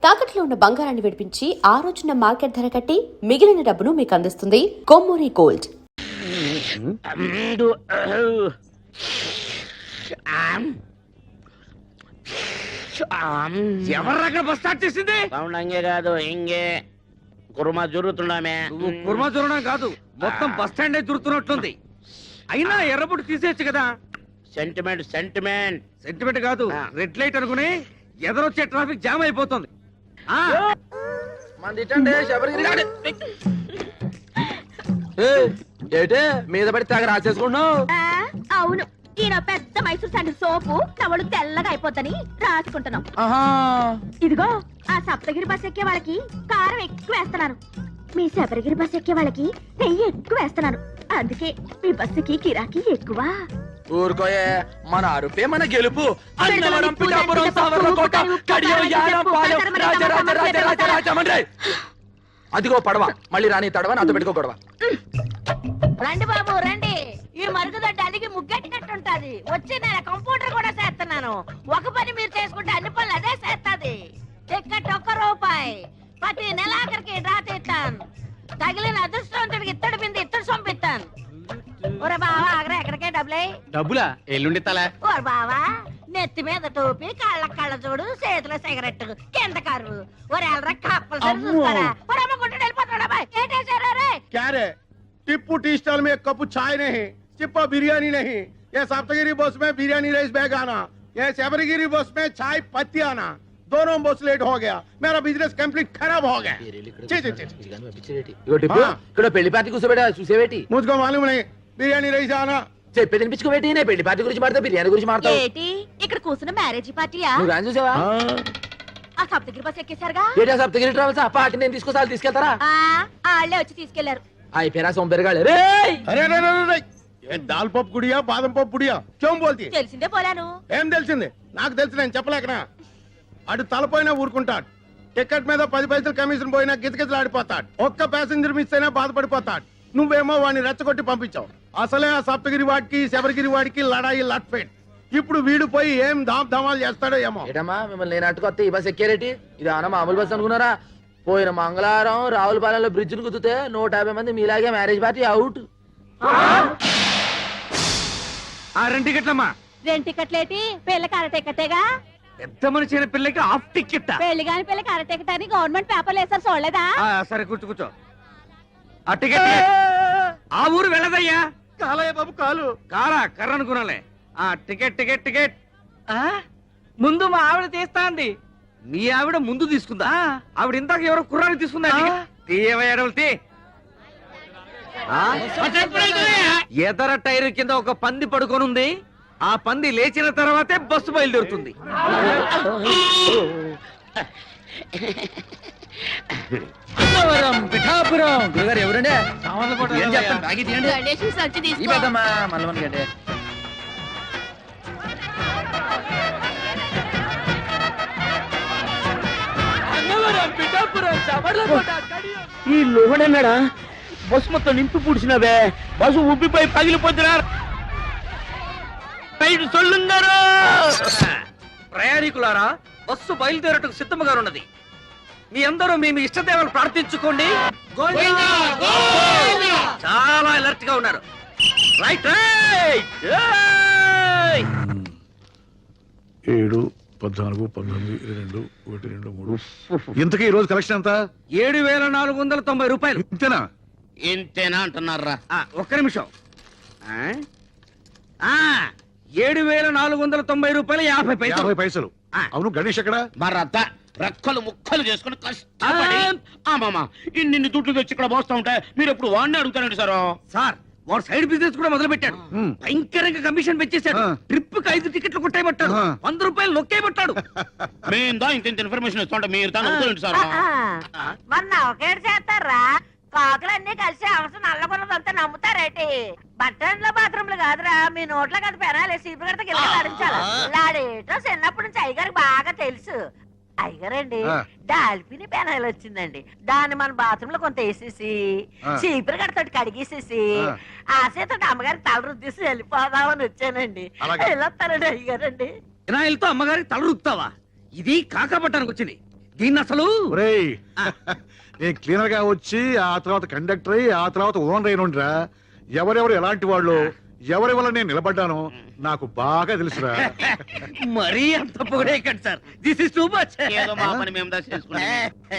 తాకట్లో ఉన్న బంగారాన్ని విడిపించి ఆ రోజున మార్కెట్ ధర కట్టి మిగిలిన డబ్బును మీకు అందిస్తుంది కొమ్మూరి గోల్డ్. ఎవర్రక్కడ బస్ స్టార్ట్ చేసింది? అంగే కాదు ఇంగే కుర్మా జరుగుతున్నామే. కుర్మా జరగడం కాదు, మొత్తం బస్ స్టాండ్ జరుగుతున్నట్లుంది. అయినా ఎర్రబుట్టు తీసేయచ్చు కదా. సెంటిమెంట్ సెంటిమెంట్ సెంటిమెంట్ కాదు, రెడ్ లైట్ అనుకుని ఎదరొచ్చే ట్రాఫిక్ జామ్ అయిపోతుంది. ఏటే మీద పడి తెగ రాసేసుకుంటున్నావు? అవును, ఈయన పెద్ద మైసూర్ శాండిల్ సోపు నవలు తెల్లగా అయిపోతని రాసుకుంటున్నాం. ఇదిగో ఆ సప్తగిరి బస్ ఎక్కే వాళ్ళకి కారం ఎక్కువ వేస్తున్నాను, మీ శబరిగిరి బస్ ఎక్కే వాళ్ళకి నెయ్యి ఎక్కువ వేస్తున్నాను. అందుకే మీ బస్సుకి కిరాకీ ఎక్కువ. ఊరుకోయే, మన అరుపే మన గెలుపు. అన్నవరం, పిఠాపురం, సావర్లకోట, కడియం, యానం, పాలెం, రాజరాజరాజరాజరాజమండ్రి. అదిగో పడవ, మళ్ళీ రాని తడవ, నాతో పెట్టుకో గొడవ. రండి బాబు రండి, ఈ మరుగుదొడ్డి అడిగి ముగ్గెట్టినట్టుంటది. వచ్చి నేను కంప్యూటర్ కూడా చేస్తున్నాను. ఒక పని మీరు చేసుకుంటే అన్ని పనులు అదే చేస్తుంది. టికెట్ ₹1, ప్రతి నెలాఖరికి డ్రా తీస్తాను. తగిలిన అదృష్టవంతుడికి ఇత్తడి బింది ఇత్తడి సొంపిస్తాను. ఒరే బావా ఆగరా, ఎక్కడికే డబ్బులా ఎల్లుండి తల. ఓరే బావా, నెత్తి మీద టోపీ, కాళ్ళ కళ్ళ చూడు, చేతిలో సిగరెట్, కింద కారు. ఒరే ఎల్రా కప్పలు చూస్తారా? ఒరే అమ్మ గుంటూ వెళ్ళిపోతాడా? ఏంటేసారా రే? क्या रे? टिप्पू टी स्टॉल में एक कप चाय नहीं, चिप्पा बिरयानी नहीं, ये सप्तगिरी बस में बिरयानी राइस बैग आना, ये शबरगिरी बस में चाय पत्ती आना, दोनों बस लेट हो गया, मेरा बिजनेस कंप्लीट खराब हो गया। ఇక్కడ పెళ్లి పార్టీ కూర్చోబెట్టా చూసేవేటి? मुझको मालूम नहीं, बिरयानी राइस आना। చెప్పే తినిపించుకోబెట్టి, నేను పెళ్లి పార్టీ గురించి మాడతా, బిర్యానీ గురించి మాడతావు. ఏంటి ఇక్కడ కూర్చున్న మ్యారేజ్ పార్టీయా? నువ్వు కానీ చూసావా? ఆ సప్తగిరి బస్ ఎక్కేశారుగా? ఏటా సప్తగిరి ట్రావెల్స్ ఆ పార్టీ నేను తీసుకొస్తాను, తీసుకెళ్తారా? వాళ్ళే వచ్చి తీసుకెళ్లారు. అయిపోయారా సోంపేరగాళ్ళు? अरे अरे अरे ये दाल पप गुड़िया बादम पप गुड़िया क्यों बोलती है? తెలిసిందే పోలాను. ఏం తెలిసింది? నాకు తెలుసు, నేను చెప్పలేకనా? అటు తలపోయినా ఊరుకుంటాడు, టికెట్ మీద 10 పైసలు కమిషన్ పోయినా గితగితలాడిపోతాడు, ఒక్క ప్యాసింజర్ మిస్ అయినా బాధపడిపోతాడు. నువ్వేమో వాడిని రెచ్చగొట్టి పంపించావు. అసలే ఆ సప్తగిరి వాడికి శబరిగిరి వాడికి లడాయి లట్ఫెట్. ఇప్పుడు వీడు పోయి ఏం ధామాలు చేస్తాడో ఏమో. ఏటమ్మా మిమ్మల్ని నేను అట్టుకొస్తే ఈ బస్ ఎక్కారేటి? ఇది అన్న మామూలు బస్ అనుకున్నారా? పోయిన మంగళవారం రావులపాలెంలో బ్రిడ్జ్ ను కుదితే 150 మంది మీలాగే మ్యారేజ్ పార్టీ అవుట్. రెండు టికెట్లమ్మా. 2 టికెట్లేటి? పెళ్లికి అర టికెటేగా. పెద్ద మనిషి అయిన పిల్లకి హాఫ్ టికెట్. పెళ్లి కాని పిల్లకి అర టికెట్ అని గవర్నమెంట్ పేపర్లు వేసారు, చూడలేదా? సరే కూర్చో. ఆ టికెట్ ఆ ఊరు వెళ్ళదయ్యా. కాలయ్య బాబు కాలు. కారా కర్ర అనుకున్నాలే. ఆ టికెట్ టికెట్ టికెట్ ముందు మా ఆవిడ తీస్తా అంది. మీ ఆవిడ ముందు తీసుకుందా? ఆవిడ ఇందాక ఎవరో కుర్రాన్ని తీసుకుందా? తీయవయ్యాడవులు. ఎదర టైర్ కింద ఒక పంది పడుకొనుంది. ఆ పంది లేచిన తర్వాతే బస్సు బయలుదేరుతుంది. పిఠాపురం గురుగారు ఎవరండి? ఏం చెప్తాను, బాగా తీయండి. గణేష్ సంచి ఈ తీసుకో. పెద్దమ్మా మల్లవన్ గంటే. ఈ లోహడన్నాడా? బస్సు మొత్తం నింపి పూడ్చినవే, బస్సు ఉబ్బిపోయి పగిలిపోతున్నారు. ప్రయాణికులారా, బస్సు బయలుదేరటకు సిద్ధముగా ఉన్నది. మీ అందరూ మీ ఇష్టదేవాలు ప్రార్థించుకోండి. చాలా అలర్ట్ గా ఉన్నారు. Right right. 7, 14, 19, 22, 1, 2, 3. ఇంతకీ ఈ రోజు కలెక్షన్ ఎంత? 7,490 రూపాయలు. ఇంతేనా? ఇంతేనా అంటున్నారా? ఒక్క నిమిషం. 7,490 రూపాయలు 50 పైసలు. 50 పైసలు. అవును, గణేష్ ఎక్కడ? మరత రెక్కలు ముక్కలు చేసుకుని కష్టపడి ఇన్ని దుడ్లు తెచ్చి ఇక్కడ పోస్తా ఉంటే మీరు ఎప్పుడు వాడిని అడుగుతారండి సార్. వాడు సైడ్ బిజినెస్ కూడా మొదలు పెట్టాడు. భయంకరంగా కమిషన్ పెంచేశాడు. ట్రిప్ కి 5 టికెట్లు కొట్టేయబట్టాడు. 100 రూపాయలు నొక్కేయబట్టాడు. మేము ఇంత ఇన్ఫర్మేషన్ ఇస్తుంటే మీరు తాను సార్. మొన్న ఒకేడు చేస్తారా? కాకులన్నీ కలిసి అవసరం నల్లగొన్నదంతా నమ్ముతారేటి? బట్టంలో బాత్రూమ్లు కాదురా, మీ నోట్లో కదా పెనాలి. సీపు గడతకి లాడించాలి. లాడేటో చిన్నప్పటి నుంచి అయ్యగారికి బాగా తెలుసు. అయ్యగారండి, డాల్ఫిని పెనాయిల్ వచ్చిందండి. దాన్ని మన బాత్రూమ్ లో కొంత వేసేసి చీపురు గడతోటి కడిగేసేసి ఆ చేత అమ్మగారికి తల రుద్దేసి వెళ్ళిపోదామని వచ్చానండి. వెళ్ళొస్తానండి అయ్యగారండి. వినాయలతో అమ్మగారికి తల రుద్దుతావా? ఇది కాకపట్టానికి వచ్చింది. దీన్ని అసలు ఒరేయ్ నేను క్లీనర్ గా వచ్చి ఆ తర్వాత కండక్టర్ అయ్యి ఆ తర్వాత ఓనర్ అయినరా ఎవరెవరు ఎలాంటి వాళ్ళు ఎవరి వల్ల నేను నిలబడ్డానో నాకు బాగా తెలుసురా. మరీ అంత పొగడేయకండి sir, this is too much. ఏదో మా పని మేము చేసుకున్నాం.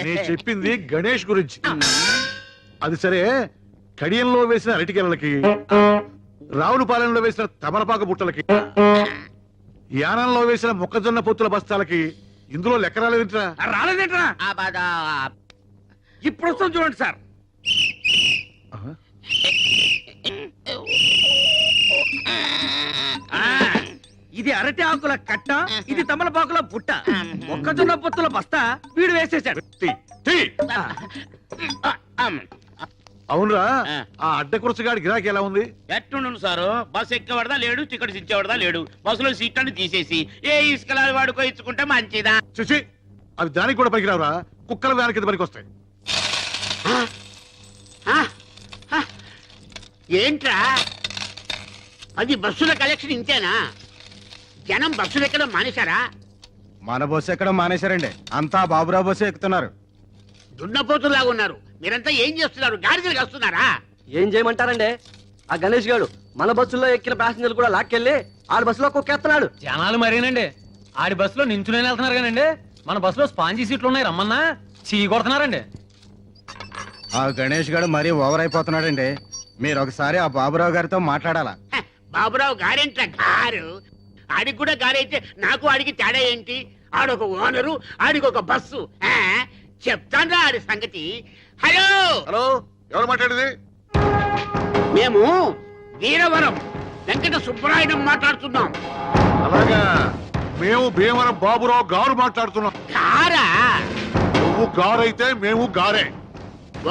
నేను చెప్పింది గణేష్ గురించి. అది సరే, కడియంలో వేసిన అరటికెలకి, రావులపాలెంలో వేసిన తమలపాకు బుట్టలకి, యానంలో వేసిన మొక్కజొన్న పొత్తుల బస్తాలకి ఇందులో లెక్క రాలేదంటరా. రాలేదేంట్రా? ఇప్పుడు వస్తాం చూడండి సార్. ఇది అరటి ఆకుల కట్ట, ఇది తమలపాకుల పుట్ట, మొక్కజొన్న పొత్తుల బస్తా వీడు వేసేసాడు. అవునరా, ఆ అడ్డకురసగాడి గిరాకీ ఎలా ఉంది? ఎట్టుండు సారు, బస్సు ఎక్కేవాడదా లేడు, టికెట్స్ ఇచ్చేవాడదా లేడు. బస్సులో సీట్లను తీసేసి ఏ ఇసుకలా వాడుకో ఇచ్చుకుంటే మంచిదా. చూసి అవి దానికి కూడా పనికిరావురా, కుక్కల వ్యాన్ కింద పనికి వస్తాయి. ఏంట్రా అది బస్సుల కలెక్షన్ ఇంతేనా? జనం బస్సులు ఎక్కడం మానేశారా? మన బస్సు ఎక్కడ మానేశారండి, అంతా బాబురావు బస్సు ఎక్కుతున్నారు. దున్నపోతులాగా ఉన్నారు. మీరంతా ఏం చేస్తున్నారు? గాడిదలు వస్తున్నారా? ఏం చేయమంటారండి? ఆ గణేష్ గారు మన బస్సులో ఎక్కిన ప్యాసింజర్లు కూడా లాక్కెళ్ళి ఆడి బస్సులో కుక్కేస్తున్నాడు. జనాలు మరేనండి, ఆడి బస్సులో నించునే వెళ్తున్నారు కానండి, మన బస్సులో స్పాంజీ సీట్లు ఉన్నాయి, రమ్మన్నా చీ కొడుతున్నారండి. ఆ గణేష్ గారు మరీ ఓవర్ అయిపోతున్నాడండి. మీరు ఒకసారి ఆ బాబురావు గారితో మాట్లాడాలా. హ, బాబురావు గారేంట్రా గారు? ఆడికి కూడా గారైతే నాకు ఆడికి తేడా ఏంటి? ఆడొక ఓనరు, ఆడికి ఒక బస్సు. చెప్తాన్రా ఆడి సంగతి. హలో హలో, ఎవరు మాట్లాడేది? మేము వీరవరం వెంకట సుబ్బరాయుడు మాట్లాడుతున్నాం. అలాగా, మేము భీమవరం బాబురావు గారు మాట్లాడుతున్నాం. కారా? నువ్వు గారైతే మేము గారే.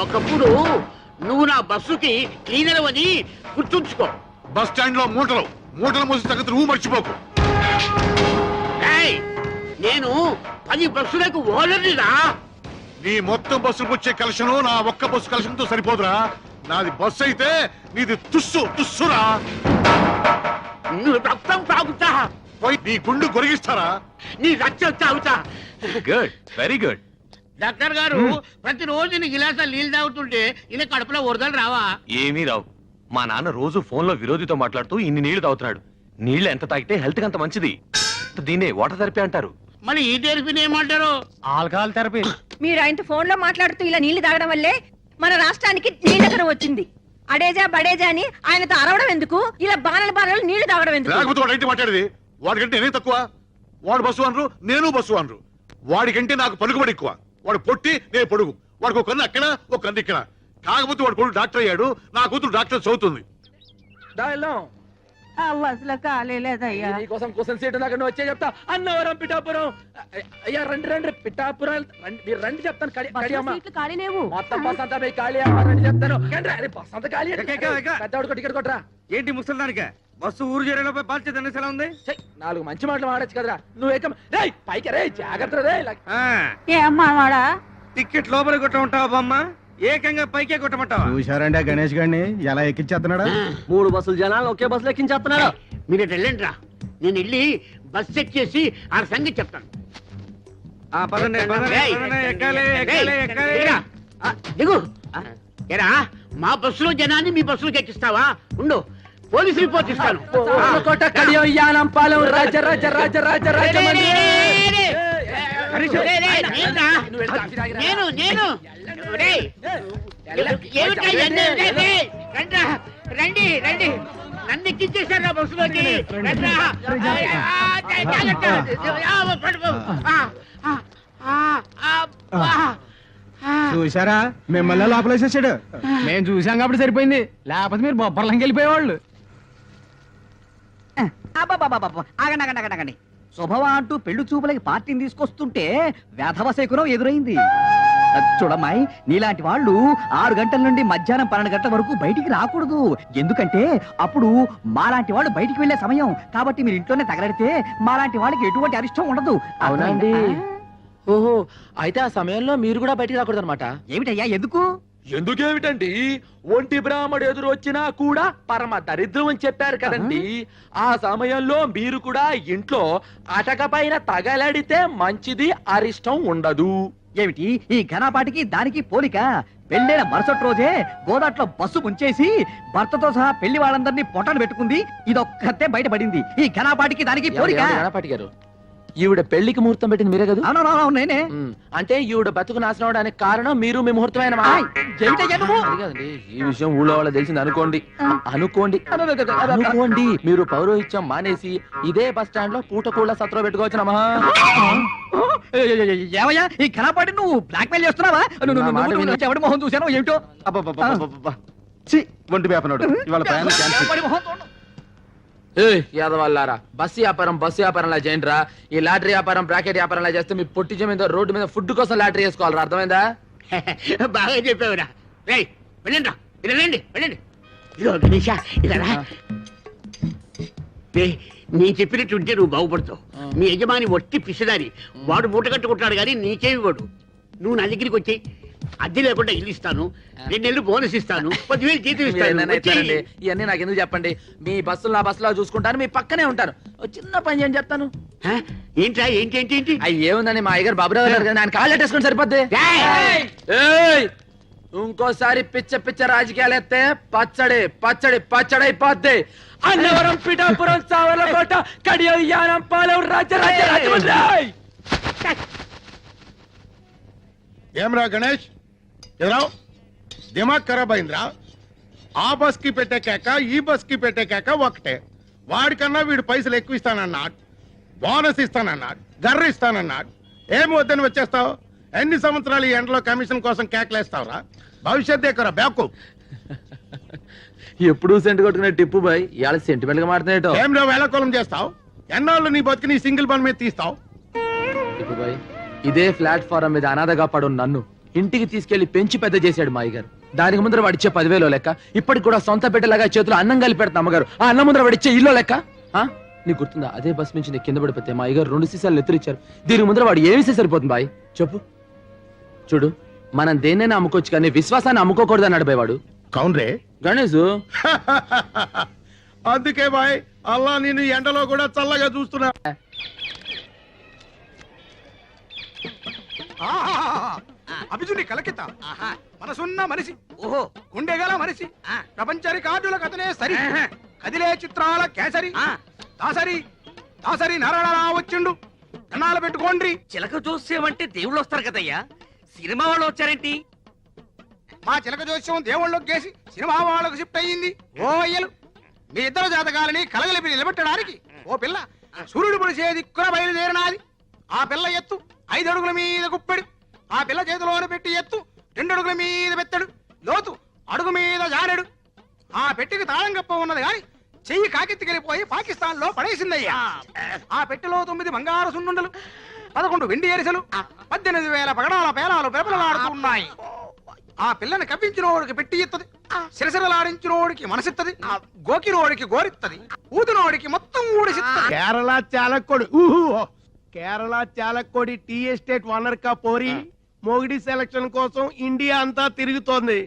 ఒకప్పుడు నువ్వు నా బస్సుకి క్లీనర్ అని గుర్తుంచుకో. బస్ స్టాండ్ లో మూటలు మోసి తగ్గదు, నువ్వు మర్చిపోకు. ఏయ్, నేను 10 బస్సులకు ఓనర్నిరా. నీ మొత్తం బస్సులకు వచ్చే కలెక్షన్ నా ఒక్క బస్సు కలెక్షన్ తో సరిపోదురా. నాది బస్సు అయితే నీది తుస్సురా. నువ్వు రక్తం తాగుతా, పోయి నీ గుండు గొరిగిస్తారా? నీ రక్తం తాగుతా. Good, very good. డాక్టర్ గారు, ప్రతిరోజు నీ గిలాసాలు నీళ్ళు తాగుతుంటే ఇలా కడుపులో వరదలు రావా? ఏమీ రావు. మా నాన్న రోజు ఫోన్ లో విరోధితో మాట్లాడుతూ ఇన్ని నీళ్లు తాగుతున్నాడు. నీళ్లు ఎంత తాగితే హెల్త్ కి అంత మంచిది. దీన్నే వాటర్ థెరపీ అంటారు. మరి ఈ థెరపీని ఏమంటారు? Alcohol therapy. మీరు ఆయనతో ఫోన్ లో మాట్లాడుతూ ఇలా నీళ్లు తాగడం వల్లే మన రాష్ట్రానికి నీళ్ళ వచ్చింది. అడేజా బడేజా అని ఆయనతో అరవడం ఎందుకు? ఇలా బాణలు నీళ్లు తాగడం ఎందుకు? లేకపోతే వాడు ఏంటి మాట్లాడేది? వాడికంటే నేనే తక్కువ. వాడు బస్సు అనరు, నేను బస్సు అనరు. వాడికంటే నాకు పలుకుబడి ఎక్కువ. వాడు పొట్టి, నేను పొడుగు. వాడికి ఒక కన్ను అక్కడ, ఒక కన్ను ఇక్కడ. కాకపోతే వాడు కొడుకు డాక్టర్ అయ్యాడు, నా కూతురు డాక్టర్ చదువుతుంది. బస్సులో ఖాళీ లేదయ్యా. నీకోసం క్వశ్చన్ సీట్ నాకు వచ్చే చెప్తా. అన్నవరం పిఠాపురం. అయ్యా రండి పిఠాపురం రండి, మీరు రండి చెప్తాను. ఖాళీ లేవు. మొత్తం బస్ అంతా మీ ఖాళీ అమ్మ, రండి చెప్తాను. బస్ అంతా ఖాళీ. పెద్దవాడికి టికెట్ కొట్టరా. ఏంటి ముసలిదానిక? బస్సు ఊరు చేరేలోపై బాధ్యత అనేసి ఎలా ఉంది? 4 మంచి మాటలు మాడచ్చు కదరా. నువ్వు రేయ్ పైకి రే, జాగ్రత్త రే. ఏమ్మా టికెట్ లోపల కొట్టమంటావా బామ్మ? ఏకంగా పైకే కొట్టమంటావా? చూశారండి ఆ గణేష్ గారిని ఎలా ఎక్కించేస్తున్నాడా? 3 బస్సులు జనాలు ఒకే బస్సులో ఎక్కించేస్తున్నాడు. మీరు వెళ్ళండి రా, నేను వెళ్ళి బస్ చెక్ చేసి ఆ సంగతి చెప్తాను. పదండి, రేయ్, ఎక్కాలి. దిగురా. దిగు. ఏరా, మా బస్సులో జనాన్ని మీ బస్సులోకి ఎక్కిస్తావా? ఉండు, పోలీస్ రిపోర్ట్ ఇస్తాను. కోట కడియం యానం పాలెం రాజ రాజ రాజ రాజ రాజ రండి రండి, నన్ను ఎక్కించేశారు బస్సులోకి. చూసారా, మిమ్మల్ని లోపలేసేసాడు. మేము చూసాం కాబట్టి సరిపోయింది, లేకపోతే మీరు బొబ్బర్లంకి వెళ్ళిపోయేవాళ్ళు. ఆగండి. శుభవా అంటూ పెళ్లి చూపులకి పార్టీని తీసుకొస్తుంటే వేధవ శకునం ఎదురైంది. చూడమ్మాయి, నీలాంటి వాళ్ళు 6 గంటల నుండి మధ్యాహ్నం 12 గంటల వరకు బయటికి రాకూడదు. ఎందుకంటే అప్పుడు మాలాంటి వాళ్ళు బయటికి వెళ్లే సమయం. కాబట్టి మీరు ఇంట్లోనే తగలడితే మాలాంటి వాళ్ళకి ఎటువంటి అరిష్టం ఉండదు. అవునండి. ఓహో, అయితే ఆ సమయంలో మీరు కూడా బయటికి రాకూడదు అనమాట. ఏమిటయ్యా, ఎందుకు? ఎందుకేమిటండి, ఒంటి బ్రాహ్మడు ఎదురు వచ్చినా కూడా పరమ దరిద్రం అని చెప్పారు కదండి. ఆ సమయంలో మీరు కూడా ఇంట్లో అటక పైన తగలడితే మంచిది, అరిష్టం ఉండదు. ఏమిటి ఈ ఘనపాటికి దానికి పోలిక? పెళ్ళైన మరుసటి రోజే గోదాట్లో బస్సు ముంచేసి భర్తతో సహా పెళ్లి వాళ్ళందరినీ పొట్టను పెట్టుకుంది. ఇదొక్కతే బయటపడింది. ఈ ఘనపాటికి దానికి పోలిక. గణపాటి గారు, ఈవిడ పెళ్లికి ముహూర్తం పెట్టింది మీరే కదా? అవునవును, నేనే. అంటే ఈవిడ బతుకు నాశనం అవడానికి కారణం మీరు, మీ ముహూర్తమైన ఈ విషయం ఊళ్ళో వాళ్ళ తెలిసింది అనుకోండి. అనుకోండి మీరు పౌరోహిత్యం మానేసి ఇదే బస్ స్టాండ్ లో పూటకూళ్ళ సత్రం పెట్టుకోవచ్చునమ్మా. ఏమయ్యా ఈ ఘనపాటి నువ్వు బ్లాక్ మెయిల్ చేస్తున్నావా? ఎవడి మొహం చూసాను ఏమిటో. ఒంటి వేపనాడు ఇవాళ ప్రయాణం క్యాన్సిల్. ఎవడి మొహం చూడను. యాదవాళ్ళారా, బస్సు వ్యాపారంలా చేయండి రా. ఈ లాటరీ వ్యాపారం, బ్రాకెట్ వ్యాపారంలా చేస్తే మీ పొట్టి జమీందో రోడ్డు మీద ఫుడ్ కోసం లాటరీ వేసుకోవాలి. అర్థమైందా? బాగా చెప్పావురా. రేయ్ వెళ్ళండి, వెళ్ళండి, వెళ్ళండి. ఇదో గణేష ఇలా నేను చెప్పినట్టుంటే నువ్వు బాగుపడతావు. మీ యజమాని ఒట్టి పిసిదారి, వాడు మూట కట్టుకుంటాడు కానీ నీకేమి వాడు. నువ్వు నా దగ్గరికి వచ్చి అద్దె లేకుండా ఇల్లు ఇస్తాను, 2 నెలలు బోనస్ ఇస్తాను, 10,000 జీతం ఇస్తాను. ఇవన్నీ నాకు ఎందుకు చెప్పండి. మీ బస్సులు నా బస్సులో చూసుకుంటాను, మీ పక్కనే ఉంటాను. చిన్న పని చేయని చెప్తాను. ఏంట్రా ఏంటి ఏంటి ఏంటి? అవి ఏముందని మా అయ్యగారు బాబురావు గారు ఆయన కాళ్ళు కట్టేసుకుని సరిపోద్ది. ఇంకోసారి పిచ్చ పిచ్చ రాజకీయాలు ఎత్తే పచ్చడి పచ్చడి పచ్చడి అయిపోద్ది. అన్నవరం, పిఠాపురం, సావర్లకోట, కడియం, యానం, పాలెం, రాజరాజ. ఏమ్రా గణేష్, ఎదురావు దిమాగ్ ఖరాబ్ అయిందిరా. ఆ బస్ కి పెట్టే కేక, ఈ బస్ కి పెట్టే కేక ఒకటే. వాడికన్నా వీడు పైసలు ఎక్కువ ఇస్తానన్నాడు, బోనస్ ఇస్తానన్నాడు, గర్ర ఇస్తానన్నాడు. ఏమి వద్దని వచ్చేస్తావు? ఎన్ని సంవత్సరాలు ఈ ఎండలో కమిషన్ కోసం కేకలేస్తావురా? భవిష్యత్ ఎక్కరా బ్యాకు. ఎప్పుడు సెంట్ కొట్టుకునే టిప్పు బాయ్ ఇవాళ సెంటిమెంట్ గా మాట్లాడేటో. ఏమిరా వేళకోళం చేస్తావు? ఎన్నాళ్ళు నీ బతికి నీ సింగిల్ బన్ మీద తీస్తావు? టిప్పు బాయ్, ఇదే ప్లాట్ఫారం మీద అనాథగా పడు నన్ను ఇంటికి తీసుకెళ్లి పెంచి పెద్ద చేశాడు మా అయ్యగారు. దానికి ముందర వాడిచ్చే 10,000 లెక్క, ఇప్పటికి కూడా సొంత బిడ్డలాగా చేతులు అన్నం కలిపి పెడతా అమ్మగారు. ఆ అన్నం ముందర వాడిచ్చే ఇల్లు లెక్క. నీకు గుర్తుందా? అదే బస్ నుంచి నేను కింద పడిపోతే మా అయ్యగారు 2 సీసాలు ఎత్తురిచ్చారు. దీనికి ముందర వాడు ఏమిస్తే సరిపోతుంది బాయ్ చెప్పు. చూడు, మనం దేన్నైనా అమ్ముకోవచ్చు కానీ విశ్వాసాన్ని అమ్ముకోకూడదు అన్నాడు బాయ్ వాడు. కౌన్రే గణేష్. అందుకే బాయ్ అల్లా నేను ఎండలో కూడా చల్లగా చూస్తున్నా. అభిజుని కలకిత మనసున్న మనిషి, ఓహో గుండెగల మనిషి, ప్రపంచ రికార్డుల కథనే సరి, కదిలే చిత్రాల కేసరి, దాసరి దాసరి నరళలా వచ్చిండు. కన్నాలు పెట్టుకోండి. చిలక చూసేమంటే దేవుళ్ళు వస్తారు కదయ్యా, సినిమా వాళ్ళు వచ్చారేంటి? మా చిలక జోస్యం దేవుళ్ళకి గేసి సినిమా వాళ్ళకు షిఫ్ట్ అయ్యింది. ఓ అయ్యలు, మీ ఇద్దరు జాతకాలని కలగలిపి నిలబెట్టడానికి ఓ పిల్ల సూర్యుడు పొడిసే దిక్కున బయలుదేరినాది. ఆ పిల్ల ఎత్తు 5 అడుగుల మీద గుప్పెడు, ఆ పిల్ల చేతిలోన పెట్టి ఎత్తు 2 అడుగుల మీద పెత్తడు, లోతు అడుగు మీద జానెడు. ఆ పెట్టికి తాళం కప్ప ఉన్నది గాని చెయ్యి కాకెత్తికెళ్ళిపోయి పాకిస్తాన్ లో పడేసిందయ్యా. ఆ పెట్టెలో 9 బంగారు సున్నుండలు, 11 వెండి ఎరిసెలు, 18,000 పగడాల పేలాలు పెరపలలాడుతున్నాయి. ఆ పిల్లని కవ్వించినోడికి పెట్టి ఇత్తది, సిరసిరలాడించినోడికి మనసిత్తది, గోకినోడికి గోరిత్తది, ఊదినోడికి మొత్తం ఊడిసిత్తది. Kerala Chalakudy Kerala Chalakudy tea estate owner కా పోరి మోగిడి సెలక్షన్ కోసం ఇండియా అంతా తిరుగుతోంది.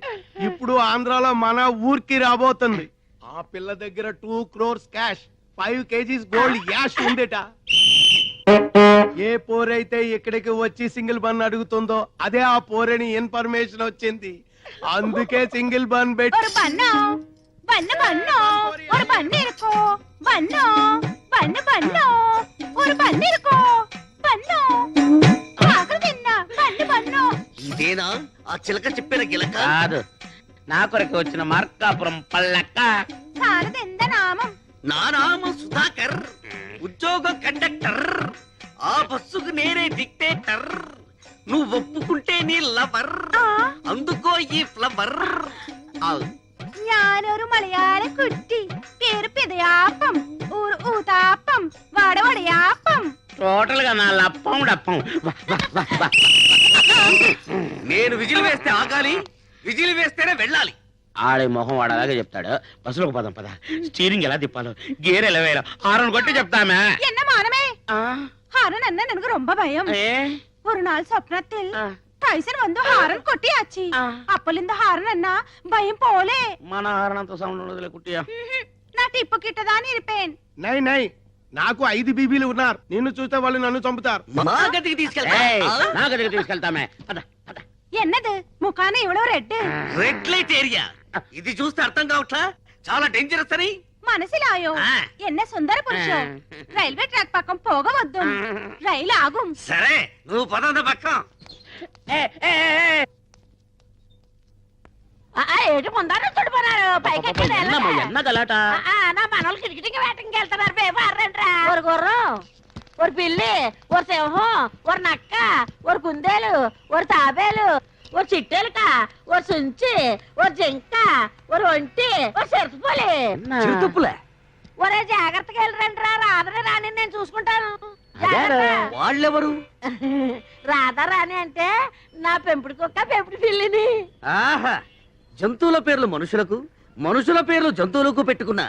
ఇప్పుడు ఆంధ్రాలో మన ఊరికి రాబోతుంది. ఆ పిల్ల దగ్గర 2 crores క్యాష్, 5 kgs గోల్డ్ యాష్ ఉందేట. ఏ పోరైతే ఇక్కడికి వచ్చి సింగిల్ బన్ అడుగుతుందో అదే ఆ పోరని ఇన్ఫర్మేషన్ వచ్చింది. అందుకే సింగిల్ బన్ పెట్టి ఇదేనా ఆ చిలక చెప్పిన గిలక? కాదు, నా కొరకు వచ్చిన మార్కాపురం పల్లక్క. నా నామం సుధాకర్, ఉద్యోగం కండక్టర్, ఆ బస్సుకు నేనే డిక్టేటర్. నువ్వు ఒప్పుకుంటే నీ లవర్, అందుకో ఈ ఫ్లవర్. ഞാനൊരു മലയാള കുട്ടി, പേര് പിതയാപ്പം, ഊർ ഊതാപ്പം, വടവടയാപ്പം. టోటల్ గా నా లప్పం డప్పం. నేను విజిల్ వేస్తే ఆగాలి, విజిల్ వేస్తేనే వెళ్ళాలి. ఆడే మొహం వాడు అలాగే చెప్తాడు. బస్సులోకి పదం పద. స్టీరింగ్ ఎలా తిప్పాలో, గేర్ ఎలా వేయాలో హారన్ కొట్టి చెప్తామే. என்ன மானமே, ஹாரன் அண்ணன் எனக்கு ரொம்ப பயம். ஒரு நாள் சொப்னத்தில் டைசன் வந்து ஹாரன் கொட்டியாச்சு. அப்பலிருந்து ஹாரன் அண்ணா பயம் போலே. మన హారన్ అంత సౌండ్ ఉండదులే కుట్టియా. நான் டிப்பு கிட்ட தான் இருப்பேன். నై నై నాకు 5 బీబీలు ఉన్నారు. నిన్ను చూస్తే వాళ్ళు నన్ను చంపుతారు. మా గదికి తీసుకెళ్తా నా గదికి తీసుకెళ్తామే పద, పద. ఎన్నది ముఖాన ఇవ్వడం రెడ్ రెడ్ లైట్ ఏరియా. ఇది చూస్తే అర్థం కావట్లా చాలా డేంజరస్ అని. మనసిలాయో ఎన్న సుందర పురుషం రైల్వే ట్రాక్ పక్కం పోగవద్దు రైలు ఆగుం. సరే నువ్వు పదంద పక్కం. ఏటి ముందర చుడిపోనారు పైకి ఎన్న గలాట నా మనోళ్ళు కిటికీకి వేటకి వెళ్తున్నారు పేపర్రంట్రా. ఒక గుర్రం, ఒక పిల్లి, ఒక సింహం, ఒక నక్క, ఒక కుందేలు, ఒక తాబేలు, ఒక చిట్టెలుక, ఒక సుంచి, ఒక జింక, ఒక ఒంటి, ఒక చెరుపులి. చిరుతుప్పులే ఒరే జాగ్రత్తగా వెళ్ళరంట్రా. రాధని రాని నేను చూసుకుంటాను. వాళ్ళెవరు? రాధా రాణి అంటే నా పెంపుడు కుక్క పెంపుడు పిల్లిని. ఆహా, జంతువుల పేర్లు మనుషులకు, మనుషుల పేర్లు జంతువులకు పెట్టుకున్న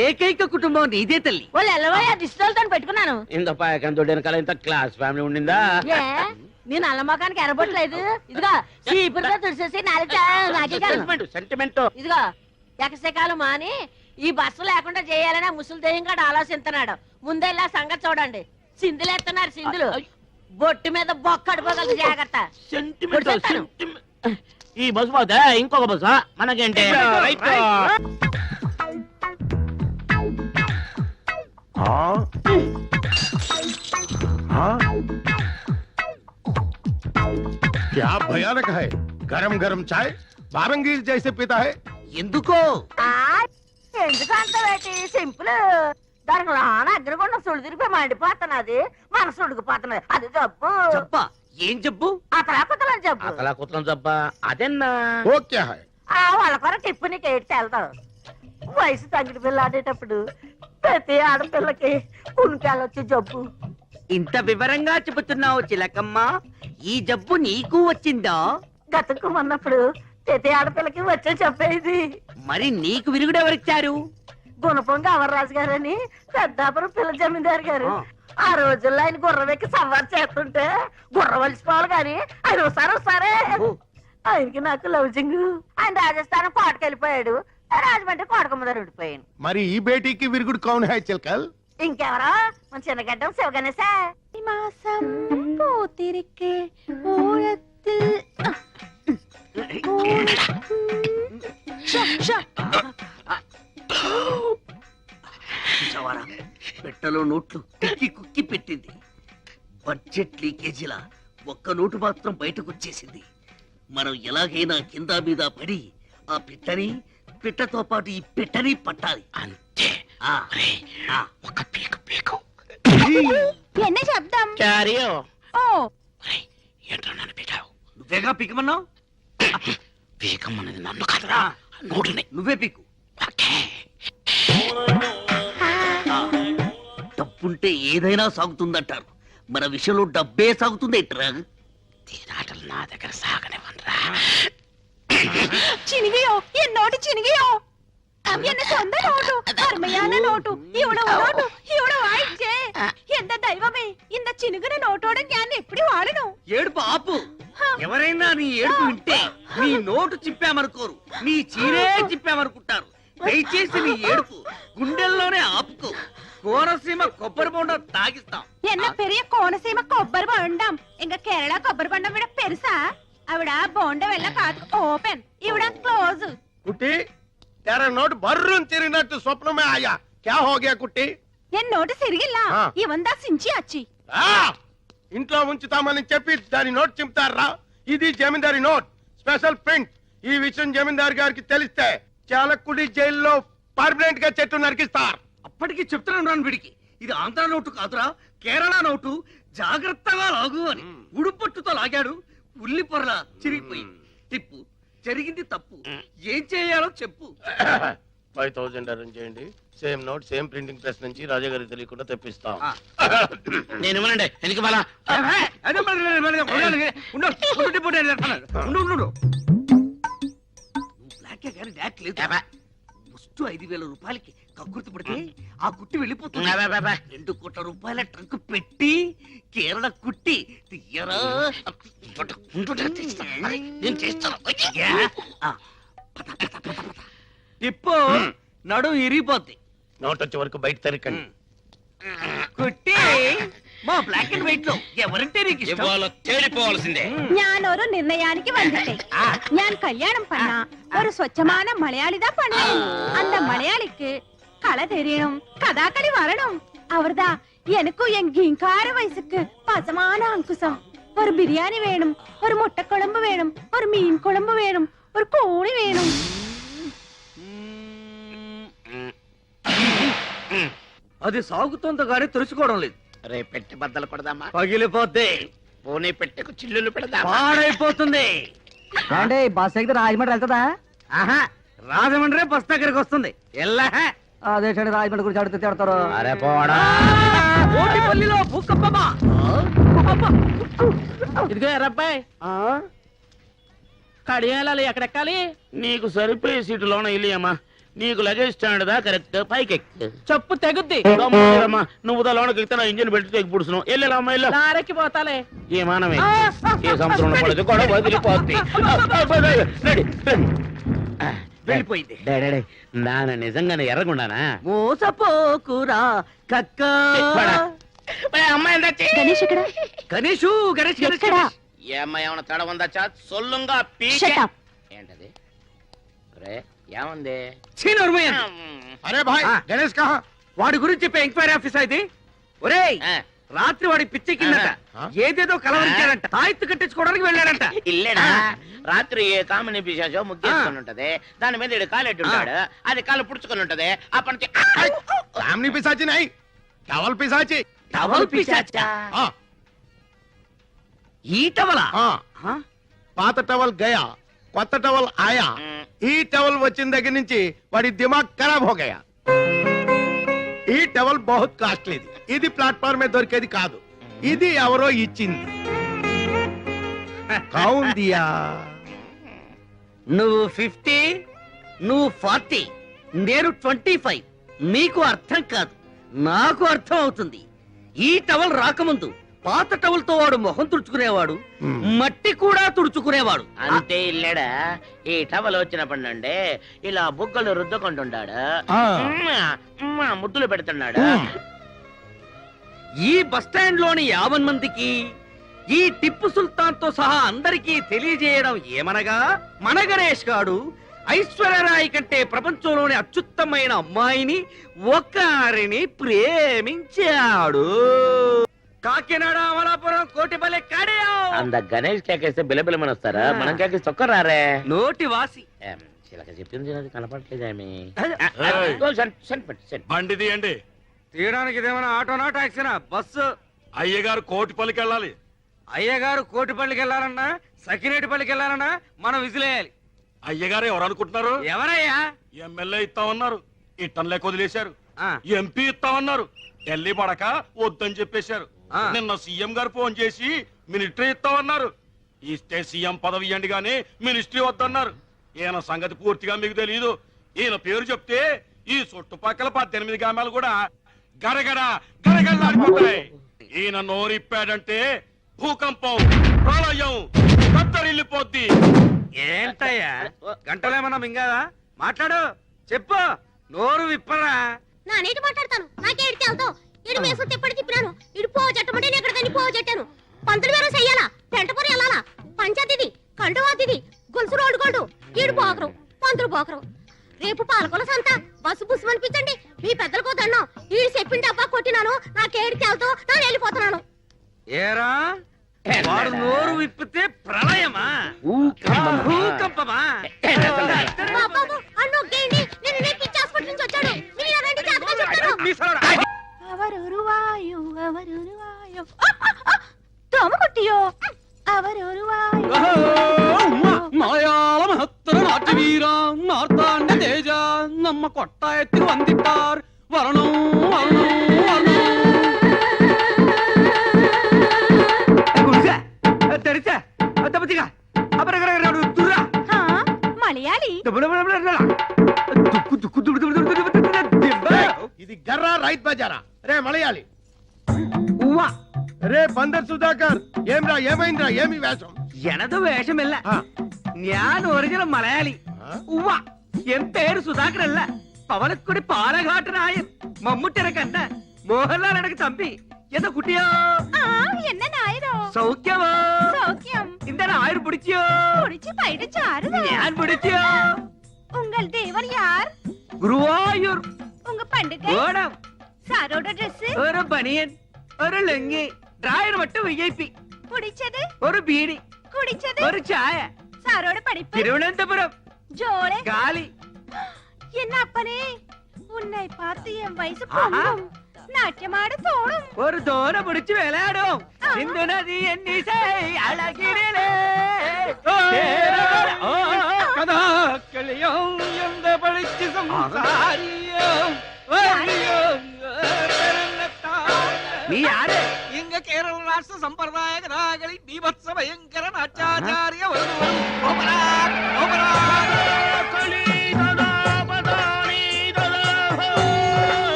ఏకైక కుటుంబం నీదే తల్లి. వాళ్ళు ఎల్లవయ్యా దిష్టితో పెట్టుకున్నాను. ఇంత పాయకంతో వెనకాల ఇంత క్లాస్ ఫ్యామిలీ ఉండిందా? ఏ నేను అల్లమ్మకానికి ఎరబొట్టలేదు. ఇదిగో చీపురుతో తుడిసేసి నాకే సెంటిమెంట్. ఇదిగో ఎకసకాలు మాని ఈ బస్సు లేకుండా చేయాలని ముసలి దెయ్యం కాడు ఆలోచిస్తున్నాడు. ముందెల్లా సంగతి చూడండి. సింధులు ఎత్తున్నారు సింధులు. బొట్టు మీద బొక్క అడిపోగలదు. జాగ్రత్త. ఈ బస్సు పోతే ఇంకొక బస్సు మనకేంటి? क्या भयानक है. गरम गरम चाय बारंगीर जैसे पीता है. ఎందుకో ఎందుకు అంత వేటి సింపుల్. దానికి రాన అగ్రగుండం సుడు తిరిగిపోయి మండిపోతున్నది. మనసు ఉడికిపోతున్నది. అది జబ్బు. చెప్పా ఏం చెప్పు. అతలాకుతలని జబ్బు. అలా కుతలం జబ్బా అదెన్నా? वो क्या है. వాళ్ళ కొర టిప్పు నీకు ఏడు తెల్దావు. వయసు తగ్గిడి పిల్ల ఆడేటప్పుడు ప్రతి ఆడపిల్లకి ఉనికాలొచ్చి జబ్బు. ఇంత వివరంగా చెబుతున్నావు చిలకమ్మ. ఈ జబ్బు నీకు వచ్చిందా? గతుక్కుమన్నప్పుడు ప్రతి ఆడపిల్లకి వచ్చే చెప్పేది. మరి నీకు విరుగుడు ఎవరిచ్చారు? గుణపొంగ అమర్రాజు గారని పెద్దాపురం పిల్ల జమీందారు గారు. ఆ రోజుల్లో ఆయన గుర్రం ఎక్కి సవారు చేస్తుంటే గుర్రం వలిసిపోవాలి గాని ఆయన వస్తారే. ఆయనకి నాకు లవ్జింగ్. ఆయన రాజస్థానం కోటకెళ్ళిపోయాడు. రాజమండ్రి కోటకమ్మదారు ఉండిపోయాను. మరి ఈ బేటీకి విరుగుడు కౌన్ హై చిలకల్. ఇంకెవరో మన చిన్నగడ్డం శివగణేశా. మాసం పూతిరికే ఊరత్తిల్ చూసావారా? పెట్టలో నోట్లు కుక్కి కుక్కి పెట్టింది. బడ్జెట్ లీకేజీల ఒక్క నోటు మాత్రం బయటకు వచ్చేసింది. మనం ఎలాగైనా కింద మీద పడి ఆ పిట్టని, పిట్టతో పాటు ఈ పిట్టని పట్టాలి. అంతే. ఒక పీక పీకు. ఎన్ని శబ్దం ఓ ఏంటో నన్ను పీకావు. నువ్వేగా పీకమన్నావు. పీకమ్మన్నది నన్ను కాదురా, నోటుని. నువ్వే పీకు. డబ్బుంటే ఏదైనా సాగుతుందంటారు. మన విషయంలో డబ్బే సాగుతుంది. తీరాటలు నా దగ్గర సాగనివ్వనరా. చినిగియో എന്നോട് ചിനികിയോ എന്നെ സ്വന്തം നോട്ടു അർമയാന നോട്ടു ഇവിടെ വായിച്ചേ. എന്റെ ദൈവമേ ഇന്ന ചിനുകിന നോട്ടോടെ ഞാൻ എപ്പടി വാഴണു. ఏడుపు ఆపు. ఎవరైనా నీ ఏడుపు వింటే నీ నోటు చిప్పామనుకోరు, నీ చీరే చిప్పామనుకుంటారు. దయచేసి నీ ఏడుపు గుండెల్లోనే ఆపుకో. కోనసీమ కొబ్బరి బొండం తాగిస్తాం. എന്ന പെരിയ കോണസീമ കൊబ్బരി ബൊണ്ടം എങ്ക കേരള കൊబ్బరి ബൊണ്ടം ഇവിടെ പെരുസാ. അവിടെ ബോണ്ടം എല്ലാം കാదు ఓపెన్, ഇവിടെ క్లోజ్. కుట్టి तेरा नोट बर्रून తిరిగినట్టు स्वप्न में आया. क्या हो गया कुट्टी. ఎన్ నోటు సిరిగిల్లా ఇవందా సించి అచ్చి. ఇంట్లో ఉంచుతామని చెప్పి దాని నోట్ చింపుతారా. ఇది జమీందారి నోట్, స్పెషల్ ప్రింట్. ఈ విషయం జమీందారు గారికి తెలిస్తే చాలకుడి జైల్లో పర్మనెంట్ గా చెట్టు నరికిస్తారు. అప్పటికి చెప్తున్నాను వీడికి, ఇది ఆంధ్ర నోటు కాదురా, కేరళ నోటు. జాగ్రత్తగా లాగు అని ఉడుపట్టుతో లాగాడు. ఉల్లి పొరల చిరిగిపోయింది. తిప్పు. జరిగింది తప్పు. ఏం చేయాలో చెప్పు. 5000 అరేంజ్ చేయండి. Same note same printing press నుంచి రాజా గారికి తెలియకుండా తెప్పిస్తాం. నేను ఇవ్వనండి. ఎందుకు బాలా? బ్లాకే కానీ డాక్ లేదు. ఫస్ట్ 5000 రూపాయలకి కక్కుర్తి పడితే ఆ కుట్టి వెళ్ళిపోతుంది. 2 కోట్ల రూపాయల ట్రంక్ పెట్టి కేరళ కుట్టి తీయరా. నేను చేస్తాను. తిప్పు. నడు ఇరిగిపోద్ది. నోట్ వచ్చే వరకు బయట తరికండి. കുട്ടി మా బ్లాక్ అండ్ వైట్ లో ఎవరంటే నీకు ఇష్టం? తేలిపోవాల్సిందే. ഞാനൊരു നിർണയാനിക്ക് വന്നിട്ടേ ഞാൻ കല്യാണം பண்ணா ഒരു സ്വച്ഛமான മലയാളിതാ பண்ணுவேன். அந்த மலையாளிக்கு கலை தெரியணும், கதாகளி வரணும். அவர்தான் எனக்கும் என் கிங்கார வயசுக்கு பசமான அங்குசம். ஒரு பிரியாணி வேணும், ஒரு முட்டை குழம்பு வேணும், ஒரு மீன் குழம்பு வேணும், ஒரு கோழி வேணும். అది సాగుతోంది కానీ తెలుసుకోవడం లేదు. రే పెట్టి బద్దలు కొడదామా? పగిలిపోద్ది, పోనీ పెట్టెకు చిల్లులు పెడదామా? పాడైపోతుంది. అంటే బస్ ఎక్కితే రాజమండ్రి వెళ్తుందా? ఆహా, రాజమండ్రి బస్ దగ్గరికి వస్తుంది. అదే రాజమండ్రి గురించి అడిగితే తిడతారు. అరే పోడా. ఓటిపల్లిలో భూకంపమా? ఇదిగో ఎర్రబ్బాయి, కడియాలి ఎక్కడెక్కాలి? నీకు సరిపోయే సీటులోన ఇల్లియమ్మా. నీకు లగేజ్ స్టాండ్ దా కరెక్ట్. పైకి చెప్పు తెగుద్ది. నువ్వు లోనకి ఎక్కితే నా ఇంజిన్ పెట్టి తెగి పుడుస్తున్నావు. వెళ్ళామా ఇల్లు దారెక్కి పోతాలే. ఏ మానమే ఏ సంవత్సరంలో పడదు కూడా వదిలిపోద్ది. వెళ్ళిపోయింది. నాన్న నిజంగానే ఎర్రగుండానా? మోసపోకురా కక్క. అమ్మాయి గణేష్ ఇక్కడ గణేషు గణేష్ గణేష్ ఎక్కడా? ఏ అమ్మాయి ఏమన్నా తడ ఉందా? చా సొల్లుంగా Shut up. ఏంటది? రే ఏముంది? అరే భాయ్ గణేష్ కహా? వాడి గురించి చెప్పే ఎంక్వైరీ ఆఫీసర్ ఇది. ఒరేయ్, రాత్రి వాడి పిచ్చి కిందట ఏదేదో కలవరించాడంట. తాయెత్తు కట్టించుకోవడానికి వెళ్ళాడంట. ఇల్లేడా? రాత్రి ఏ కామిని పిశాచో ముగ్గేసుకొని ఉంటది. దాని మీద ఈడు కాలెట్టుంటాడు. అది కాలు పుడుచుకొని ఉంటది. అప్పటి నుంచి కామిని పిశాచి నై, టవల్ పిశాచి. టవల్ పిశాచా? ఆ, ఈ టవలా? ఆ. పాత టవల్ గయా, కొత్త టవల్ ఆయా. ఈ టవల్ వచ్చిన దగ్గర నుంచి వాడి దిమాగ్ ఖరాబ్ హో గయా. ఈ టవల్ బహుత్ కాస్ట్లీది. ఇది ప్లాట్ఫామ్ మీద దొరికేది కాదు. ఇది ఎవరో ఇచ్చింది. కౌన్ దియా? నువ్వు 50, నువ్వు 40, నేను 25. నీకు అర్థం కాదు, నాకు అర్థం అవుతుంది. ఈ టవల్ రాకముందు పాత టవల్ తో వాడు మొహం తుడుచుకునేవాడు, మట్టి కూడా తుడుచుకునేవాడు. అంతే ఇల్లేడా? ఈ టవల్ వచ్చినప్పటి నుండి ఇలా బుగ్గలు రుద్దుకుంటున్నాడు, ముద్దులు పెడుతున్నాడు. ఈ బస్ స్టాండ్ లోని 50 మందికి ఈ టిప్పు సుల్తాన్ తో సహా అందరికీ తెలియజేయడం ఏమనగా, మన గణేష్ గాడు ఐశ్వర్యరాయ్ కంటే ప్రపంచంలోని అత్యుత్తమైన అమ్మాయిని ఒకరిని ప్రేమించాడు. కాకినాడ, అమలాపురం, కోటిపల్లి, కడియం. అంద గణేష్ కేకేస్తే బిలబిలమని వస్తారా? మనం కేకేస్తే ఒక్కరారే. నోటి వాసి. చిలక చెప్పింది అది కనపడలేదేమి? బండి తీయండి. తీయడానికి ఇదేమైనా ఆటోనా, టాక్సీనా? బస్సు. అయ్యగారు కోటిపల్లికి వెళ్ళాలి. అయ్యగారు కోటిపల్లికి వెళ్ళాలన్నా, సకినేటిపల్లికి వెళ్ళాలన్నా మనం విజిలేయాలి. అయ్యగారు ఎవరు అనుకుంటున్నారు? ఎవరయ్యా? ఎమ్మెల్యే ఇస్తామన్నారు, ఇట్టన్లేక వదిలేశారు. ఎంపీ ఇస్తామన్నారు, ఢిల్లీ పడక వద్దని చెప్పేశారు. నిన్న సీఎం గారు ఫోన్ చేసి మినిస్ట్రీ ఇస్తామన్నారు. ఇస్తే సీఎం పదవి ఇవ్వండి గానీ మినిస్ట్రీ వద్దన్నారు. ఈయన సంగతి పూర్తిగా మీకు తెలియదు. ఈయన పేరు చెప్తే ఈ చుట్టుపక్కల 18 గ్రామాలు కూడా గడగడ గడగడలాడిపోతాయి. ఈయన నోరిప్పాడంటే భూకంపం, ప్రళయం, కత్తరిల్లిపోద్ది. ఏంటయ్యా గంటలేమన్నా మింగాదా? మాట్లాడు, చెప్పు, నోరు విప్పరా. నా నీటి మాట్లాడతాను. నాకే ఎడితే అవుతావు. ఇడు మేసం తిప్పటి తిప్పినాను. ఇడు పో చెట్టమంటే నేను ఎక్కడికని పో చెట్టాను. పంతులు వేరే చెయ్యాలా, పెంటపూరి వెళ్ళాలా, పంచాయతీది, కండువాతిది, గొలుసు రోడ్డు గోల్డు. ఈడు పోకరు, పంతులు పోకరు. రేపు పాలకొల సంత, బస్సు బుస్సు అనిపించండి. మీ పెద్దలకు దండం. ఈడు చెప్పింది డబ్బా కొట్టినాను. నాకేడితే అవుతావు. నేను వెళ్ళిపోతున్నాను. ఏరా, వాడు నోరు విప్పితే ప్రళయమా, భూకంపమా? బాబు అన్ను గేండి. నేను నీ పిచ్చి హాస్పిటల్ నుంచి వచ్చాడు. మీరు ఇలాంటి జాతకం చెప్తారు. అవరురువాయు అవరురువాయు తోమకుట్టియో అవరురువాయు. మలయాళ మహత్తర నాట్య వీర మార్తాండ తేజ నమ్మ కొట్ట ఎత్తి వందిట్టార్ వరణం వరణం వరణం. తెరిచా దెబ్బతిగా అపరగరగరాడు దుర్రా మలయాళి. ఇది గర్రా రైట్ బజారా? రే మలయాళి, రే బందర్ సుధాకర్, ఏమ్రా ఏమైందిరా? ఏమి వేషం? ఎనదు వేషమిల్ల, ഞാൻ ഒറിജിനൽ മലയാളി. ഉവ്വ, എൻ പേര് സുധാകരല്ല, പവനക്കുടി പാലഘാട്ടനായൻ. മമ്മൂട്ടിനെ കണ്ട മോഹൻലാൽ ഇടയ്ക്ക് തമ്പി എന്താ കുട്ടിയോ സൗഖ്യമോ എന്താണ് ആയിരം പിടിച്ചോ ഞാൻ പിടിച്ചോ ഗുരുവായൂർ ഓണം ഒരു ബനിയൻ ഒരു ലുങ്കി ഡ്രായർ മട്ടും VIP ഒരു ബീഡി ഒരു ചായ തിരുവനന്തപുരം കാലി ഒരു തോന പിടിച്ച് വിളയാടും സിന്ധു നദി എന്നീസേ അഴകിരിലേ കഥാക്കളിയും എന്ത് പഠിച്ച് സംസാരിയും നീ ആര് ഇങ്ങ കേരള രാഷ്ട്ര സമ്പ്രദായ കഥാകളിൽ ബീഭത്സ ഭയങ്കര നാട്യാചാര്യ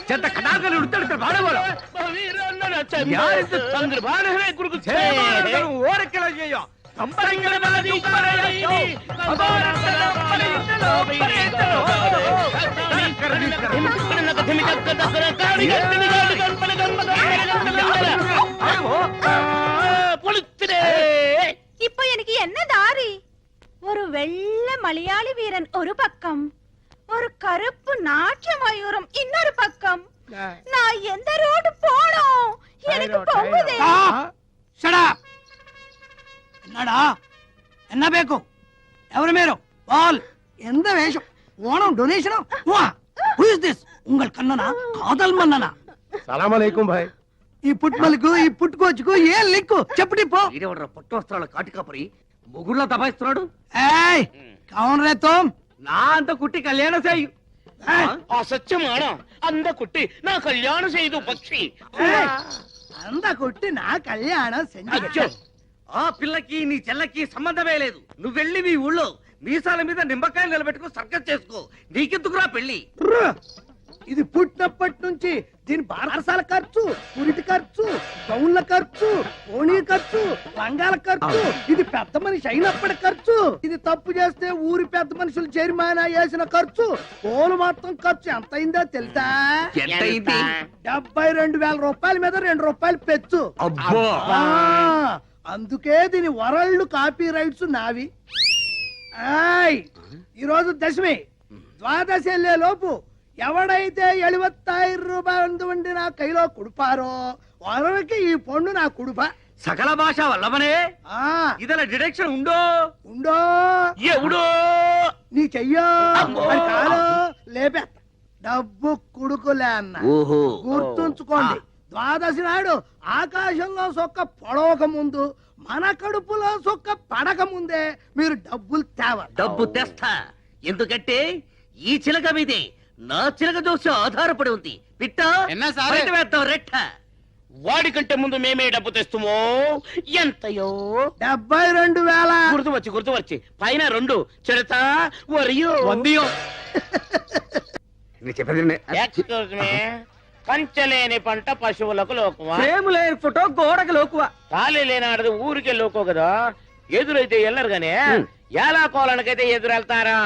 ചെത്ത കഥാകൾ ഉടുത്തെടുത്ത പാടുപോലോ ഓരക്കല ചെയ്യോ இப்போ எனக்கு என்ன தாரி ஒரு வெள்ளை மலையாளி வீரன் ஒரு பக்கம் ஒரு கருப்பு நாட்டிய மயூரம் இன்னொரு பக்கம் நான் எந்த ரோடு போனோம் எனக்கு பொங்குதே என்னடா என்ன ಬೇಕು ఎవరు మీరు బాల్ ఎంత వేషం ఓണം డొనేషన్ హూ ఇస్ దిస్ உங்கள் కన్ననా కాదల్ మన్ననా సలాం అలైకుం భాయ్ ఈ పుట్మలకు ఈ పుట్టుకోచుకు ఏం లిక్కు చెప్పటి పో వీడెవడ్రా పట్టు వస్త్రాల కాటికాపరి మొగుళ్ళ దబాయిస్తున్నాడు ఏయ్ కౌన్ రే తుమ్ నా అంత కుట్టి కళ్యాణ సేయు అసత్యమాణ అంద కుట్టి నా కళ్యాణ చేయదు పక్షి అంద కొట్టి నా కళ్యాణం అచ్చో ఆ పిల్లకి నీ చెల్లకి సంబంధమే లేదు నువ్వు వెళ్ళి మీ ఊళ్ళో మీసాల మీద నిమ్మకాయలు నిలబెట్టుకో సర్కస్ చేసుకో నీకెందుకురా పెళ్లి ఇది పుట్టినప్పటి నుంచి దీని బారసాల ఖర్చు పురిటి ఖర్చు గౌన్ల ఖర్చు ఓణీ ఖర్చు లంగాల ఖర్చు ఇది పెద్ద మనిషి అయినప్పటి ఖర్చు ఇది తప్పు చేస్తే ఊరి పెద్ద మనుషులు జరిమానా వేసిన ఖర్చు పోలు మొత్తం ఖర్చు ఎంత అయిందో తెలుసా 72,000 రూపాయల మీద 2 రూపాయలు పెచ్చు ఆ, అందుకే దీని వరల్డ్ కాపీ రైట్స్ నావి ఈ రోజు దశమి ద్వాదశి వెళ్ళే లోపు ఎవడైతే 70,000 రూపాయలు వండి నా కైలో కుడిపారో వారికి ఈ పొండు నా కుడుప సకల భాష వల్లమనే ఇదల డిడక్షన్ ఉండో ఉండో ఎవడో నీ చెయ్యో మరి కాలో లేపే డబ్బు కుడుకులే అన్న గుర్తుంచుకోండి ద్వాదశి నాడు ఆకాశంలో సొక్క పొడవక ముందు మన కడుపులో సొక్క పడక ముందే మీరు డబ్బులు తేవాలి డబ్బు తెస్తా ఎందుకంటే ఈ చిలక మీదే నా చిలక దోష ఆధారపడి ఉంది పిట్ట బయట వేద్దాం రెట్ట వాడికంటే ముందు మేమే డబ్బు తెస్తుమో ఎంతయో 72,000 గుర్తువచ్చి పైన 2 చెడతా వరియో వందియో ఎక్స్క్యూజ్ మీ పంచలేని పంట పశువులకు లోకువా సేమ్ లేని ఫోటో గోడకు లోకువా ఖాళీ లేనాడది ఊరికే లోకో కదా ఎదురైతే వెళ్ళరు గానీ ఎలా కోలనకైతే ఎదురెళ్తారా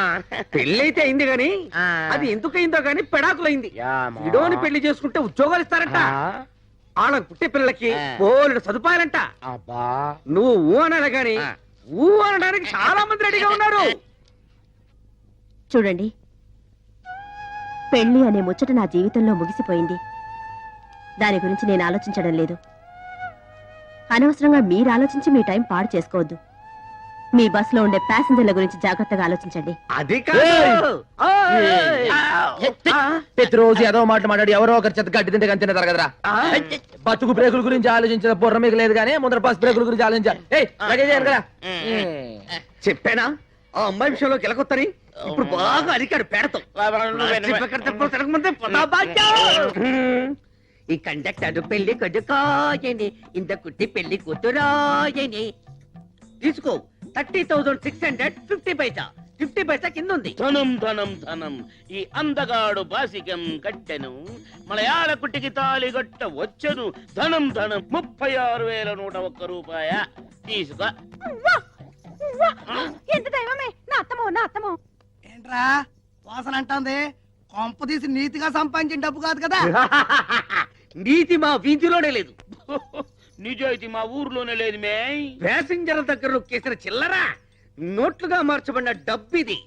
పెళ్ళైతే అయింది గాని అది ఎందుకయిందో గాని పెడాకులైంది ఇడోని పెళ్లి చేసుకుంటే ఉద్యోగాలు ఇస్తారంట వాళ్ళకి పుట్టే పిల్లలకి బోలెడు సదుపాయాలంట అబ్బా నువ్వు ఊ అనాలి గాని ఊ అనడానికి చాలా మంది రెడీగా ఉన్నారు చూడండి, పెళ్లి అనే ముచ్చట నా జీవితంలో ముగిసిపోయింది. దాని గురించి నేను ఆలోచించడం లేదు. అనవసరంగా మీరు ఆలోచించి మీ టైం పాడు చేసుకోవద్దు. మీ బస్సులో ఉండే ప్యాసింజర్ల గురించి జాగ్రత్తగా ఆలోచించండి. అది కాదు ప్రతిరోజు ఏదో మాట మాట్లాడి ఎవరో ఒకరి చెత్త గడ్డి తింటే కంటే తరగదరా. బతుకు బ్రేకుల గురించి ఆలోచించిన బుర్ర మీకు లేదు కానీ ముందర బస్ బ్రేకుల గురించి ఆలోచించాలి కదా. చెప్పానా ఆ అమ్మాయి విషయంలో కిలకొత్తని ఇప్పుడు బాగా అరికాడు పేడతో. ఈ కండక్టర్ పెళ్లి కొడుకోయని ఇంత కుట్టి పెళ్లి కూతురాయని తీసుకో 30,650 పైసా. 50 పైసా కింద ఉంది. ధనం ధనం ధనం ఈ అందగాడు బాసికం కట్టెను మలయాళ కుట్టికి తాళి గట్ట వచ్చెను ధనం ధనం 36,101 రూపాయ తీసుకో. ఎంత దైవమే నా అత్తమో ఏంట్రా వాసన అంటుంది? కొంప తీసి నీతిగా సంపాదించిన డబ్బు కాదు కదా? నీతి మా వీధిలోనే లేదు, నిజాయితీ మా ఊర్లోనే లేదు. మే ప్యాసింజర్ దగ్గర నొక్కేసిన చిల్లరా నోట్లుగా మార్చబడిన డబ్బిది.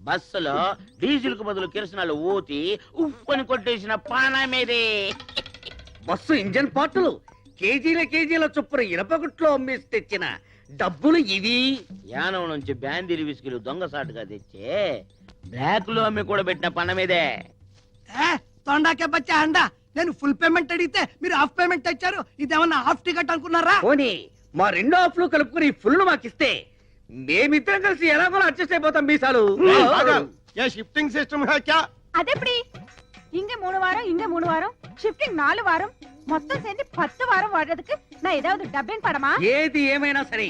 బస్సులో డీజిల్ కు బదులు కిరసనాలు ఊతి ఉఫ్ అని కొట్టేసిన పానమేదే. బస్సు ఇంజన్ పార్టులు కేజీల చొప్పున ఇనపగుట్లో అమ్మేసి తెచ్చిన డబ్బులు ఇవి. యానం నుంచి బ్యాందీలు విసుకులు దొంగసాటుగా తెచ్చే బ్లాక్ లో అమ్మి కూడా పెట్టిన పనమేదే. తొండాకే బచ్చా అండా, నేను ఫుల్ పేమెంట్ అడిగితే మీరు హాఫ్ పేమెంట్ ఇచ్చారు. ఇదేమన్నా హాఫ్ టికెట్ అనుకున్నారా? పోనీ మా రెండో హాఫ్లు కలుపుకుని ఫుల్ మాకిస్తే మేమిద్దరం కలిసి ఎలాగో అడ్జస్ట్ అయిపోతాం. మీసాలు షిఫ్టింగ్ సిస్టమ్ క్యా? అదెప్పటి ఇంక 3 వారం షిఫ్టింగ్ 4 వారం మొత్తం சேர்ந்து 10 వారం వాడేందుకు நான் ஏதாவது டப்பிங் படமா? ఏది ఏమైనా సరే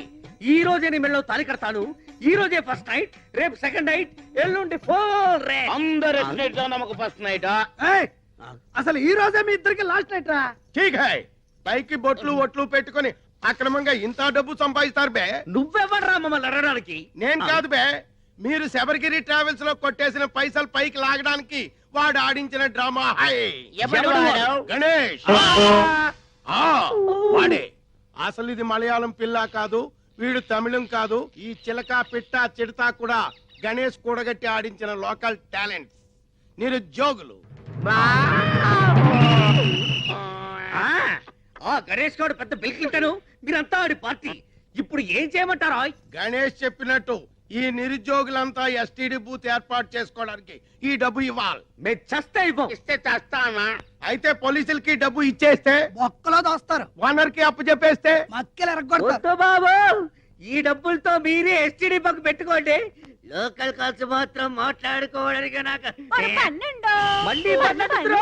ఈ రోజే నీ మెళ్ళలో తాళి కడతాను. ఈ రోజే ఫస్ట్ నైట్, రేపు సెకండ్ నైట్, ఎల్లుండి ఫోర్ రే. అందరూ నమ్మకు ఫస్ట్ నైట్. అసలు ఈ రోజే మీ ఇద్దరికి లాస్ట్ నైట్ రా. ఠీక్ హై, పైకి బొట్లు ఒట్లు పెట్టుకొని అక్రమంగా ఇంత డబ్బు సంపాదిస్తారు బే. నువ్వెవడ్రా మమ్మల్ని అడగడానికి? నేను కాదు బే, మీరు శబరిగిరి ట్రావెల్స్ లో కొట్టేసిన పైసలు పైకి లాగడానికి వాడు ఆడించిన డ్రామా. హై ఎవడు వాడు? గణేష్. వాడే. అసలు ఇది మలయాళం పిల్ల కాదు, వీడు తమిళం కాదు. ఈ చిలక పిట్ట చిడతా కూడా గణేష్ కూడగట్టి ఆడించిన లోకల్ టాలెంట్స్, నిరుద్యోగులు. గణేష్ గౌడ్ పెద్ద బిల్కింటాను, మీరంతా ఆడి పార్టీ. ఇప్పుడు ఏం చేయమంటారా? గణేష్ చెప్పినట్టు ఈ నిరుద్యోగులంతా ఎస్టీడీ బూత్ ఏర్పాటు చేసుకోవడానికి ఈ డబ్బు ఇవ్వాలి. మేము చస్తే ఇవ్వం. ఇస్తే చేస్తామా? అయితే పోలీసులకి డబ్బు ఇచ్చేస్తే ఒక్కలో దోస్తారు, ఓనర్ కి అప్పు చెప్పేస్తే మక్కలు ఎరగొడతారు. వద్దు బాబు, ఈ డబ్బులతో మీరే ఎస్టీడీ పక్క పెట్టుకోండి. లోకల్ ఖర్చు మాత్రం మాట్లాడుకోవడానికి నాకు మళ్ళీ 12.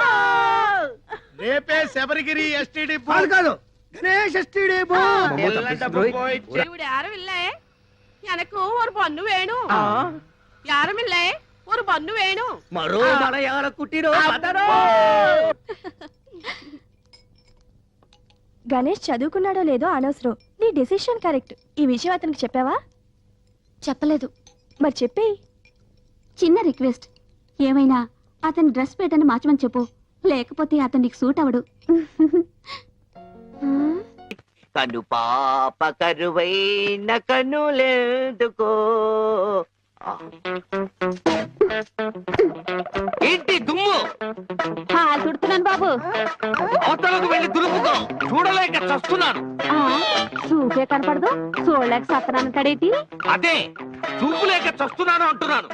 రేపే శబరిగిరి ఎస్టీడీ కాదు కాదు, గణేష్ ఎస్టీడీ బూత్. ഇവിടെ யாரும் இல்ல, எனக்கு ஒரு பொண்ணு வேணும். யாரும் இல்ல, ஒரு பொண்ணு வேணும். మరో మలయాళ కుట్టిరో గణేష్ చదువుకున్నాడో లేదో అనవసరం, నీ డెసిషన్ కరెక్ట్. ఈ విషయం అతనికి చెప్పావా? చెప్పలేదు. మరి చెప్పేయి. చిన్న రిక్వెస్ట్, ఏమైనా అతని డ్రెస్ ప్యాటర్న్ మార్చమని చెప్పు, లేకపోతే అతను నీకు సూట్ అవడు. కను పాప కరువైన కనులెందుకో. ఏంటి దుమ్ము? తుడుతున్నాను బాబు. అవతలకు వెళ్ళి దులుపుకో, చూడలేక చస్తున్నాను. చూపే కనపడదు, చూడలేక సత్తనానంటాడేటి? అదే చూపులేక చస్తున్నాను అంటున్నాను.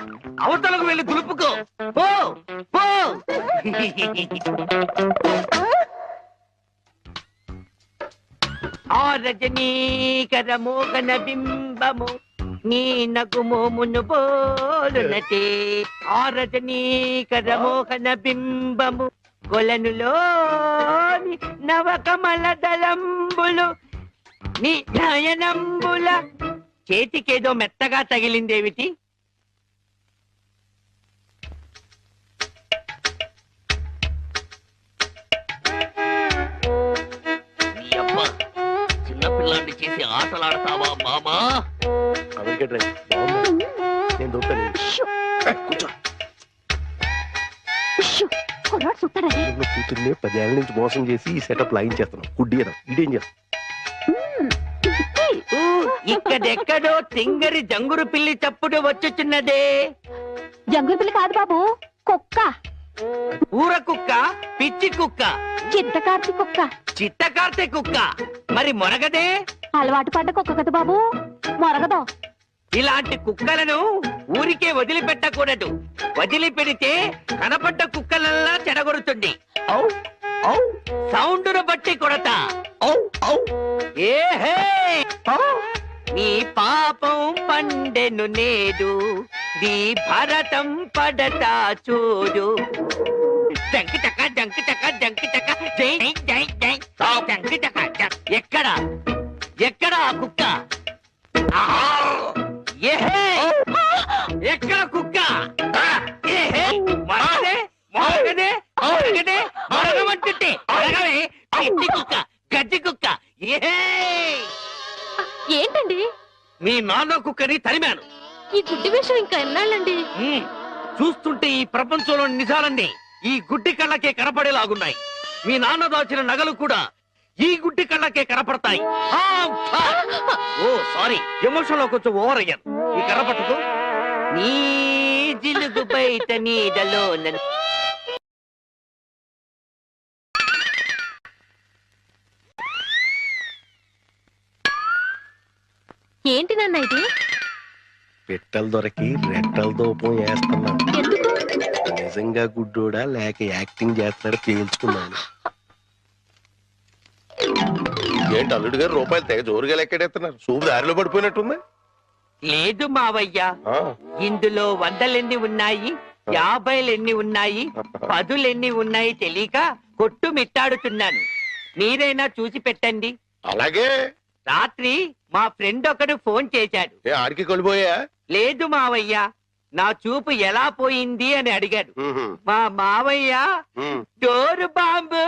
అవతలకు వెళ్ళి దులుపుకో, పో పో. ఆ రజనీకర మోగన బింబము నీ నగుమోమును బోలునటే. ఆ రజనీకర మోహన బింబము కొలనులోని నవకమల దళంబులు నీ నయనంబుల. చేతికేదో మెత్తగా తగిలిందేమిటి? చిన్నపిల్లాన్ని చేసి ఆటలాడతావా మామా? కూతుర్నే 10 ఏళ్ల నుంచి మోసం చేసి ఈ సెటప్ లైన్ చేస్తున్నాం. గుడ్డియడం ఇదేం చేస్తాం? ఇక్కడెక్కడో తింగరి జంగురు పిల్లి చప్పుడు వచ్చుచున్నదే. జంగుల పిల్లి కాదు బాబు, కుక్క. ఊర కుక్క, పిచ్చి కుక్క, చిత్తకార్తి కుక్క. చిత్తకార్తె కుక్క. మరి మొరగదే? అలవాటు పడ్డ కుక్క కదా బాబు, మొరగదు. ఇలాంటి కుక్కలను ఊరికే వదిలిపెట్టకూడదు. వదిలిపెడితే కనపడ్డ కుక్కలల్లా చెడగొడుతుంది. సౌండును బట్టి కొడతా. ఏహే, నీ పాపం పండెను నేడు, నీ భరతం పడతా చూడు. జంకి చక్క జంకి చక్క జంకి చక్క జై జై జై జంకి చక్క. ఎక్కడ ఎక్కడ ఆ కుక్క? ఏహే, ఎక్కడ నాన్న కుక్కని తరిమాను. ఈ గుడ్డి విషయం ఇంకా ఎన్నాళ్ళండి? చూస్తుంటే ఈ ప్రపంచంలో నిజాలన్నీ ఈ గుడ్డి కళ్ళకే కనపడేలాగున్నాయి. మీ నాన్న దాచిన నగలు కూడా ఈ గుడ్డి కళ్ళకే కనపడతాయి. ఓ సారీ, ఎమోషన్ లో కొంచెం ఓవర్ అయ్యాను. ఈ కనపడదు. నీ జిలుగు బయట నీడలో ఏంటి నాన్న ఇది? పిట్టలు దొరికి రెట్టల దూపం వేస్తున్నాను. ఎందుకు? నిజంగా గుడ్డోడా లేక యాక్టింగ్ చేస్తాడో తేల్చుకున్నాను. ఏంటి అల్లుడు గారు రూపాయలు తెగ జోరుగా లెక్కెడేస్తున్నారు? చూపు దారిలో పడిపోయినట్టుంది. లేదు మావయ్య, ఇందులో 100 ఉన్నాయి, 50 ఉన్నాయి, 10 ఉన్నాయి తెలియక కొట్టు మిట్టాడుతున్నాను. మీరైనా చూసి పెట్టండి. అలాగే. రాత్రి మా ఫ్రెండ్ ఒకడు ఫోన్ చేశాడు. ఆడికి కొలిపోయా? లేదు మావయ్య, నా చూపు ఎలా పోయింది అని అడిగాడు. మా మావయ్య డోరు బాంబు.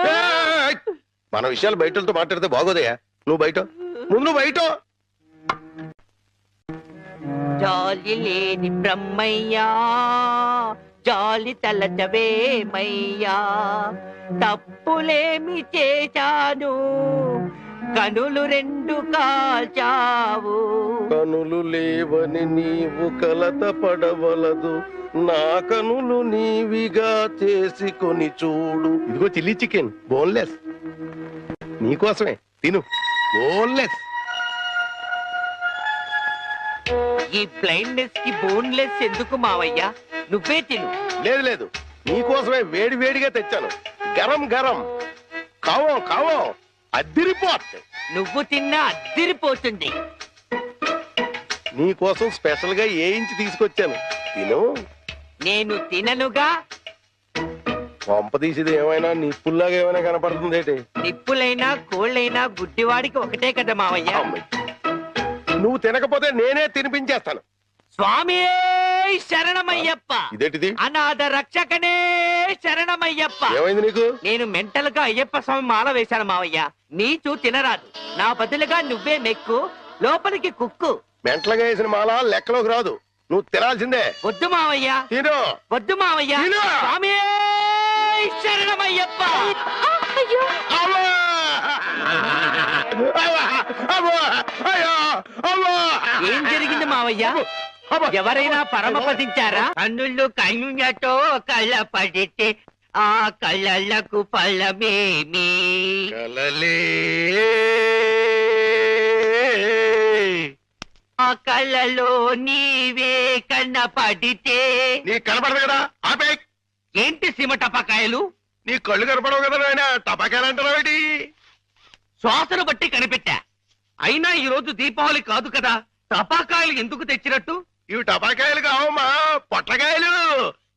మన విషయాలు బయటతో మాట్లాడితే బాగోదయా. నువ్వు బయట, ముందు నువ్వు బయట. జాలి లేని బ్రహ్మయ్యా, జాలి తలచవేమయ్యా, తప్పులేమి చేశాను, కనులు 2 కాల్చావు. కనులు లేవని నీవు కలత పడవలదు, నా కనులు నీవిగా చేసుకొని చూడు. ఇదిగో చిల్లీ చికెన్ బోన్లెస్ నీకోసమే, తిను. బోన్లెస్. ఈ బ్లైండ్నెస్ కి బోన్లెస్ ఎందుకు మావయ్య? నువ్వే తిను. లేదు లేదు, నీకోసమే వేడి వేడిగా తెచ్చాను. గరం గరం, కావం కావం, అద్దిరిపోట్. నువ్వు తిన్నా అద్దిరిపోతుంది. నీకోసం స్పెషల్ గా వేయించి తీసుకొచ్చాను, తిను. నేను తిననుగా. పంప తీసేది ఏమైనా నిప్పుల్లాగా ఏమైనా కనపడుతుంది ఏంటి? నిప్పులైనా కోళ్ళైనా గుడ్డివాడికి ఒకటే కదా మావయ్య. నువ్వు తినకపోతే నేనే తినిపించేస్తాను. స్వామి శరణమయ్యప్ప. ఇదేంటిది? అనాథ రక్షకనే శరణమయ్యప్ప. ఏమైంది నీకు? నేను మెంటల్ గా అయ్యప్ప స్వామి మాల వేశాను మావయ్య. నీచు తినరాదు, నా బదులుగా నువ్వే మెక్కు, లోపలికి కుక్కు. మెంటలుగా వేసిన మాల లెక్కలోకి రాదు, నువ్వు తినాల్సిందే. వద్దు మావయ్య. తిను. వద్దు మావయ్య. స్వామి శరణమయ్యప్ప. ఏం జరిగింది మావయ్య? ఎవరైనా పరమపదించారా? కన్నుళ్ళు కన్నుతో కళ్ళ పడితే ఆ కళ్ళకు ఫలమేమి? కలలే ఆ కళ్ళలో నీవే కన్న పడితే నీ కనపడదు కదా, ఆపే. ఏంటి సీమ టపాకాయలు? నీ కళ్ళు కనపడవు కదా నాయన, టపాకాయలు అంటారా? శ్వాసను బట్టి కనిపెట్టా. అయినా ఈ రోజు దీపావళి కాదు కదా, టపాకాయలు ఎందుకు తెచ్చినట్టు? ఇవి టపాకాయలు కావమ్మా, పొట్లకాయలు.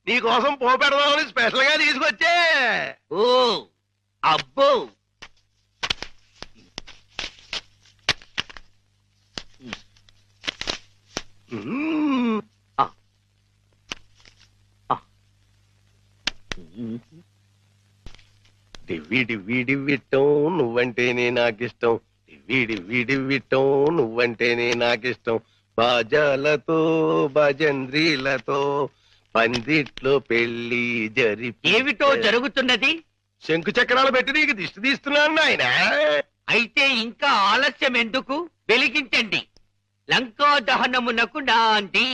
నీ కోసం పోపెడదామని స్పెషల్ గా తీసుకొచ్చే. ఓ అబ్బో, డివ్వి డివ్వి డివ్విట్టం నువ్వంటేనే నాకిష్టం, డివ్వి డివ్వి డివ్విట్టం నువ్వంటేనే నాకిష్టం. బాజాలతో భజంద్రీలతో పందిట్లో పెళ్లి ఏమిటో జరుగుతున్నది? శంకు చక్రాలు పెట్టి నీకు దిష్టి తీస్తున్నాను ఆయన. అయితే ఇంకా ఆలస్యం ఎందుకు? వెలిగించండి. లంకా దహనమునకు నాంది.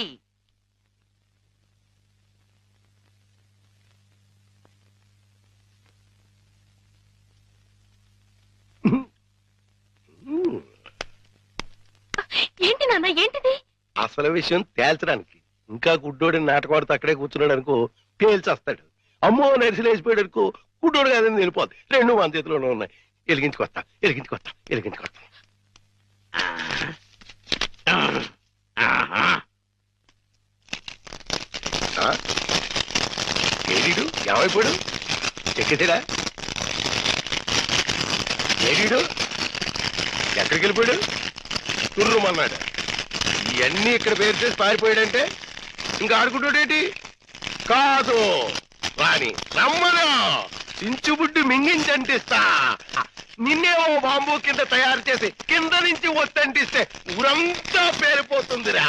ఏంటి నాన్న, ఏంటిది? అసలు విషయం తేల్చడానికి. ఇంకా గుడ్డోడిని నాటకవాడితో అక్కడే కూర్చున్నాడు అనుకో, పేల్చేస్తాడు. అమ్మో నెరిసిలేసిపోయాడు అనుకో, గుడ్డోడు కాదని వెళ్ళిపోద్ది. 2 మన చేతిలోనే ఉన్నాయి. వెలిగించుకొస్తా, వెలిగించుకొస్తా, వెలిగించుకొస్తా. ఏడీడు ఏమైపోయాడు? ఎక్కడా ఏడీడు? ఎక్కడికి వెళ్ళిపోయాడు? తుర్రుమన్నాడు. ఇవన్నీ ఇక్కడ పేరు చేసి పారిపోయాడంటే ఇంకా ఆడుకుంటాడేటి? కాదు రాని రమ్మను, చించుబుడ్డి మింగించంటిస్తా. నిన్నేమో బాంబు కింద తయారు చేసి కింద నుంచి ఒత్తంటిస్తే ఊరంతా పేరిపోతుందిరా.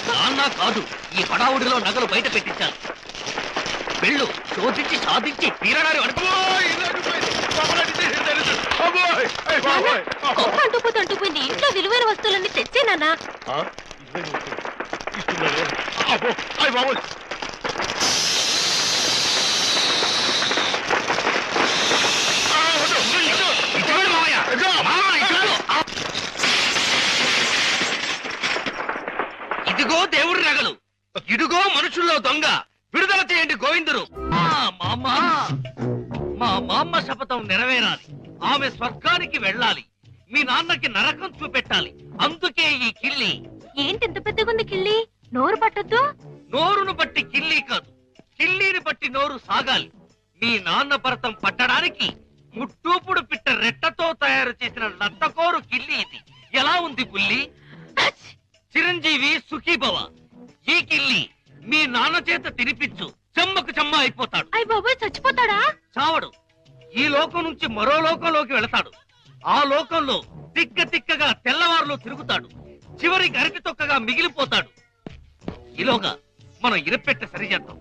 నాన్న కాదు, ఈ హడావుడిలో నగలు బయట పెట్టించాలి. వెళ్ళు, శోధించి సాధించి తీరడారి వరకు. అంటుపోయింది. ఇంట్లో విలువైన వస్తువులన్నీ తెచ్చేనా? ఇదిగో దేవుడి నగలు, ఇదిగో మనుషుల్లో దొంగ. విడుదల చేయండి గోవిందుడు. మా మామ శపథం నెరవేరాలి. ఆమె స్వర్గానికి వెళ్ళాలి. మీ నాన్నకి నరకం చూపెట్టాలి. అందుకే ఈ కిల్లి. ఏంటి ఇంత పెద్దగుంది కిళ్ళి? నోరు పట్టొద్దు. నోరును బట్టి కిల్లి కాదు, కిల్లీని బట్టి నోరు సాగాలి. మీ నాన్న భరతం పట్టడానికి ముట్టూపుడు పిట్ట రెట్టతో తయారు చేసిన లత్తకోరు కిల్లి ఇది. ఎలా ఉంది పుల్లి? చిరంజీవి సుఖీభవ. ఈ కిల్లి మీ నాన్న చేత తినిపించు, చెమ్మకు చెమ్మ అయిపోతాడు. అయ్య బాబోయ్, చచ్చిపోతాడా? చావడు. ఈ లోకం నుంచి మరో లోకంలోకి వెళతాడు. ఆ లోకంలో తిక్క తిక్కగా తెల్లవారులో తిరుగుతాడు. చివరి గరికి తొక్కగా మిగిలిపోతాడు. ఈలోగా మనం ఇరపెట్ట సరిచేద్దాం.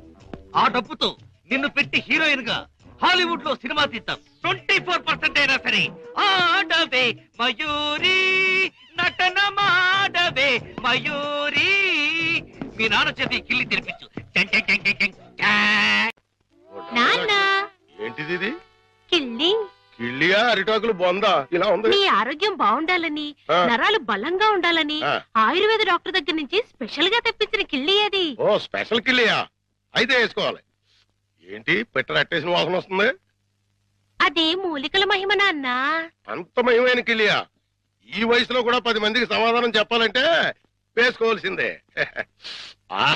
ఆ డబ్బుతో నిన్ను పెట్టి హీరోయిన్ గా హాలీవుడ్ లో సినిమా తీద్దాం. 24% అయినా సరే ఆడవే మయూరి, నటన మాడవే మయూరి. మీ నాన్న చేతి కిల్లి తినిపించు. నాన్న, ఏంటిది ఇది? కిళ్ళి. కిళ్ళియా అరిటాకులు బొందా ఇలా ఉంది? నీ ఆరోగ్యం బాగుండాలని, ఆ. నరాలు బలంగా ఉండాలని ఆ. ఆయుర్వేద డాక్టర్ దగ్గర నుంచి స్పెషల్ గా తెప్పించిన కిళ్ళి అది. ఓ స్పెషల్ కిళ్ళియా? అయితే వేసుకోవాలి. ఏంటి పెట్ట అట్టేసిన వాసన వస్తుంది? అది మూలికల మహిమ నాన్న. అంత మహిమైన కిళ్ళియా? ఈ వయసులో కూడా 10 మందికి సమాధానం చెప్పాలంటే వేసుకోవాల్సిందే. ఆ